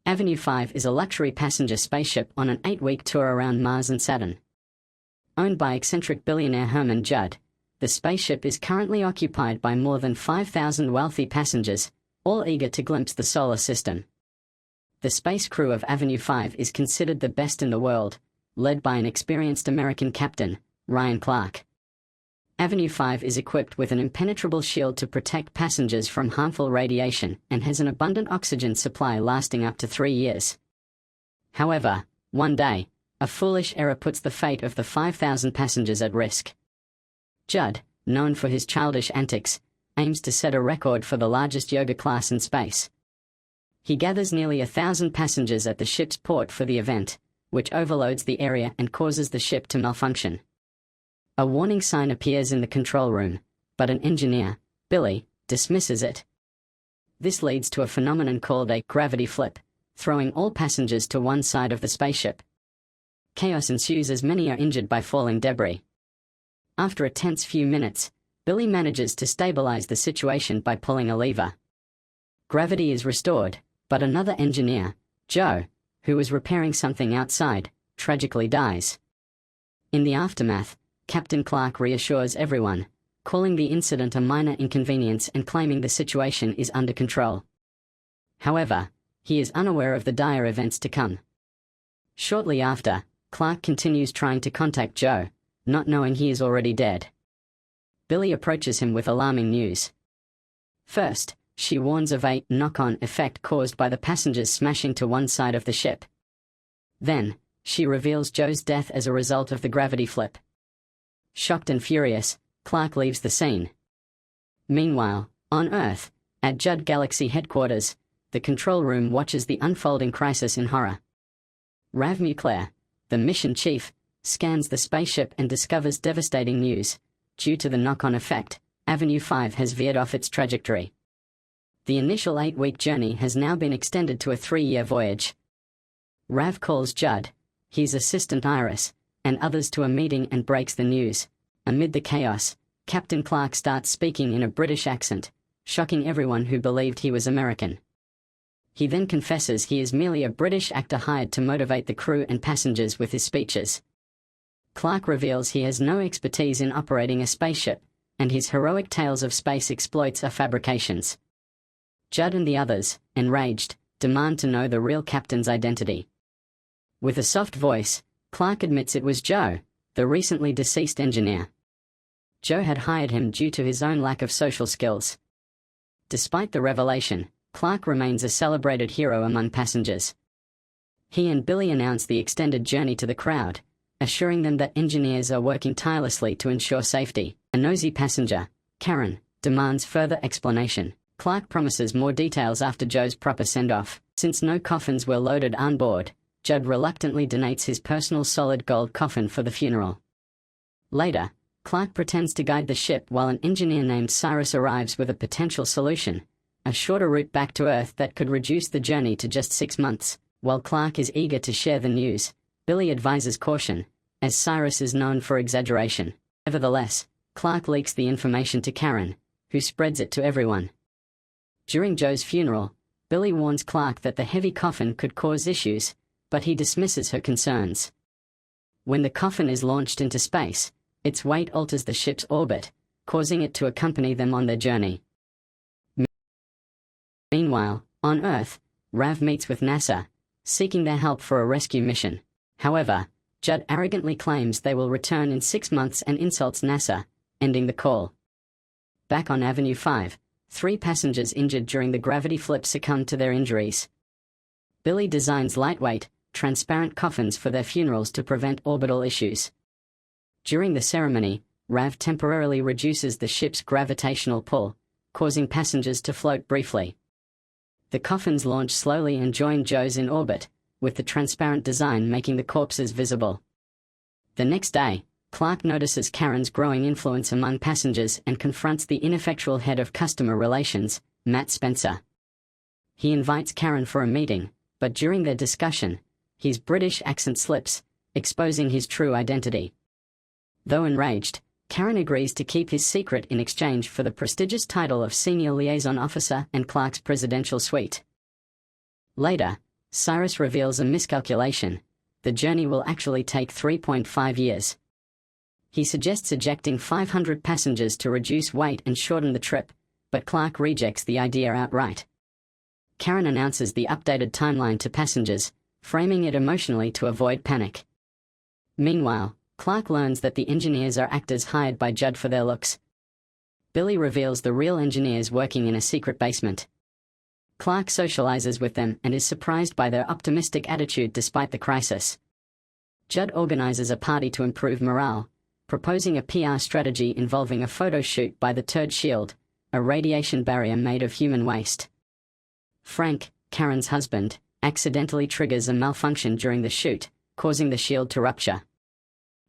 Avenue 5 is a luxury passenger spaceship on an 8-week tour around Mars and Saturn. Owned by eccentric billionaire Herman Judd, the spaceship is currently occupied by more than 5,000 wealthy passengers, all eager to glimpse the solar system. The space crew of Avenue 5 is considered the best in the world, led by an experienced American captain, Ryan Clark. Avenue 5 is equipped with an impenetrable shield to protect passengers from harmful radiation and has an abundant oxygen supply lasting up to 3 years. However, one day, a foolish error puts the fate of the 5,000 passengers at risk. Judd, known for his childish antics, aims to set a record for the largest yoga class in space. He gathers nearly 1,000 passengers at the ship's port for the event, which overloads the area and causes the ship to malfunction. A warning sign appears in the control room, but an engineer, Billy, dismisses it. This leads to a phenomenon called a gravity flip, throwing all passengers to one side of the spaceship. Chaos ensues as many are injured by falling debris. After a tense few minutes, Billy manages to stabilize the situation by pulling a lever. Gravity is restored, but another engineer, Joe, who was repairing something outside, tragically dies. In the aftermath, Captain Clark reassures everyone, calling the incident a minor inconvenience and claiming the situation is under control. However, he is unaware of the dire events to come. Shortly after, Clark continues trying to contact Joe, not knowing he is already dead. Billy approaches him with alarming news. First, she warns of a knock-on effect caused by the passengers smashing to one side of the ship. Then, she reveals Joe's death as a result of the gravity flip. Shocked and furious, Clark leaves the scene. Meanwhile, on Earth, at Judd Galaxy headquarters, the control room watches the unfolding crisis in horror. Rav Muclair, the mission chief, scans the spaceship and discovers devastating news. Due to the knock-on effect, Avenue 5 has veered off its trajectory. The initial 8-week journey has now been extended to a 3-year voyage. Rav calls Judd, his assistant Iris, and others to a meeting and breaks the news. Amid the chaos, Captain Clark starts speaking in a British accent, shocking everyone who believed he was American. He then confesses he is merely a British actor hired to motivate the crew and passengers with his speeches. Clark reveals he has no expertise in operating a spaceship, and his heroic tales of space exploits are fabrications. Judd and the others, enraged, demand to know the real captain's identity. With a soft voice, Clark admits it was Joe, the recently deceased engineer. Joe had hired him due to his own lack of social skills. Despite the revelation, Clark remains a celebrated hero among passengers. He and Billy announce the extended journey to the crowd, assuring them that engineers are working tirelessly to ensure safety. A nosy passenger, Karen, demands further explanation. Clark promises more details after Joe's proper send-off. Since no coffins were loaded on board, Judd reluctantly donates his personal solid gold coffin for the funeral. Later, Clark pretends to guide the ship while an engineer named Cyrus arrives with a potential solution, a shorter route back to Earth that could reduce the journey to just 6 months. While Clark is eager to share the news, Billy advises caution, as Cyrus is known for exaggeration. Nevertheless, Clark leaks the information to Karen, who spreads it to everyone. During Joe's funeral, Billy warns Clark that the heavy coffin could cause issues, but he dismisses her concerns. When the coffin is launched into space, its weight alters the ship's orbit, causing it to accompany them on their journey. Meanwhile, on Earth, Rav meets with NASA, seeking their help for a rescue mission. However, Judd arrogantly claims they will return in 6 months and insults NASA, ending the call. Back on Avenue 5, 3 passengers injured during the gravity flip succumb to their injuries. Billy designs lightweight, transparent coffins for their funerals to prevent orbital issues. During the ceremony, Rav temporarily reduces the ship's gravitational pull, causing passengers to float briefly. The coffins launch slowly and join Joe's in orbit, with the transparent design making the corpses visible. The next day, Clark notices Karen's growing influence among passengers and confronts the ineffectual head of customer relations, Matt Spencer. He invites Karen for a meeting, but during their discussion, his British accent slips, exposing his true identity. Though enraged, Karen agrees to keep his secret in exchange for the prestigious title of Senior Liaison Officer and Clark's presidential suite. Later, Cyrus reveals a miscalculation. The journey will actually take 3.5 years. He suggests ejecting 500 passengers to reduce weight and shorten the trip, but Clark rejects the idea outright. Karen announces the updated timeline to passengers, framing it emotionally to avoid panic. Meanwhile, Clark learns that the engineers are actors hired by Judd for their looks. Billy reveals the real engineers working in a secret basement. Clark socializes with them and is surprised by their optimistic attitude despite the crisis. Judd organizes a party to improve morale, proposing a PR strategy involving a photo shoot by the Turd Shield, a radiation barrier made of human waste. Frank, Karen's husband, accidentally triggers a malfunction during the shoot, causing the shield to rupture.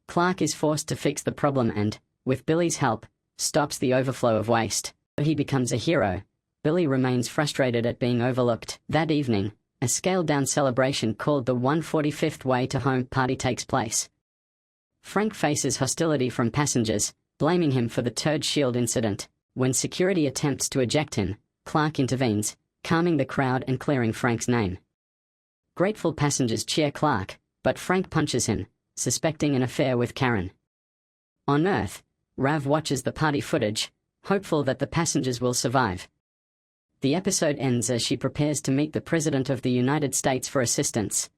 Clark is forced to fix the problem and, with Billy's help, stops the overflow of waste. He becomes a hero. Billy remains frustrated at being overlooked. That evening, a scaled-down celebration called the 145th Way to Home party takes place. Frank faces hostility from passengers, blaming him for the Turd Shield incident. When security attempts to eject him, Clark intervenes, calming the crowd and clearing Frank's name. Grateful passengers cheer Clark, but Frank punches him, suspecting an affair with Karen. On Earth, Rav watches the party footage, hopeful that the passengers will survive. The episode ends as she prepares to meet the President of the United States for assistance.